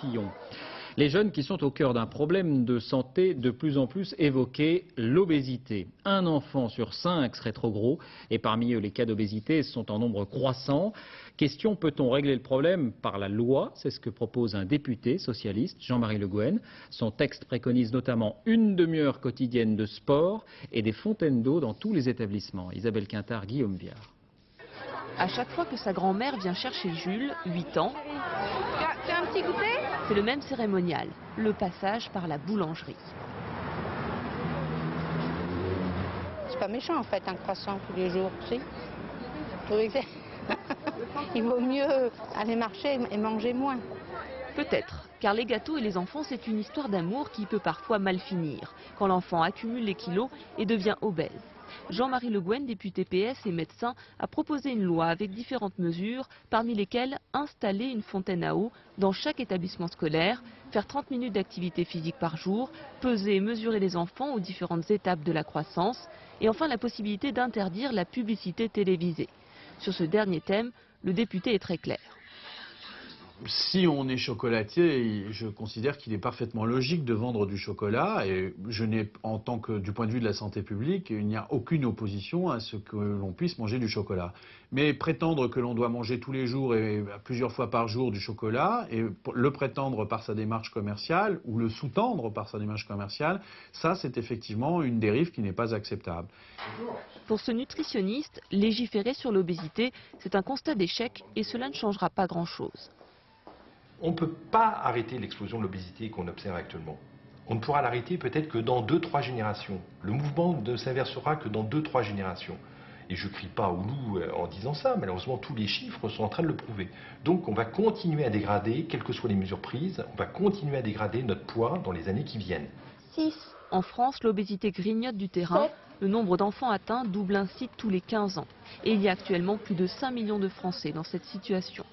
Fillon. Les jeunes qui sont au cœur d'un problème de santé de plus en plus évoqué, l'obésité. Un enfant sur 5 serait trop gros et parmi eux les cas d'obésité sont en nombre croissant. Question, peut-on régler le problème par la loi? C'est ce que propose un député socialiste, Jean-Marie Le Guen. Son texte préconise notamment une demi-heure quotidienne de sport et des fontaines d'eau dans tous les établissements. Isabelle Quintard, Guillaume Viard. À chaque fois que sa grand-mère vient chercher Jules, 8 ans, Tu as un petit goûter? c'est le même cérémonial, le passage par la boulangerie. C'est pas méchant en fait, un croissant tous les jours, si. Il vaut mieux aller marcher et manger moins. Peut-être, car les gâteaux et les enfants, c'est une histoire d'amour qui peut parfois mal finir, quand l'enfant accumule les kilos et devient obèse. Jean-Marie Le Guen, député PS et médecin, a proposé une loi avec différentes mesures, parmi lesquelles installer une fontaine à eau dans chaque établissement scolaire, faire 30 minutes d'activité physique par jour, peser et mesurer les enfants aux différentes étapes de la croissance, et enfin la possibilité d'interdire la publicité télévisée. Sur ce dernier thème, le député est très clair. Si on est chocolatier, je considère qu'il est parfaitement logique de vendre du chocolat et je n'ai, en tant que du point de vue de la santé publique, il n'y a aucune opposition à ce que l'on puisse manger du chocolat. Mais prétendre que l'on doit manger tous les jours et plusieurs fois par jour du chocolat et le prétendre par sa démarche commerciale ou le sous-tendre par sa démarche commerciale, ça c'est effectivement une dérive qui n'est pas acceptable. Pour ce nutritionniste, légiférer sur l'obésité, c'est un constat d'échec et cela ne changera pas grand-chose. On ne peut pas arrêter l'explosion de l'obésité qu'on observe actuellement. On ne pourra l'arrêter peut-être que dans 2-3 générations. Le mouvement ne s'inversera que dans 2-3 générations. Et je ne crie pas au loup en disant ça, malheureusement tous les chiffres sont en train de le prouver. Donc on va continuer à dégrader, quelles que soient les mesures prises, on va continuer à dégrader notre poids dans les années qui viennent. 6. En France, l'obésité grignote du terrain. Le nombre d'enfants atteints double ainsi tous les 15 ans. Et il y a actuellement plus de 5 millions de Français dans cette situation.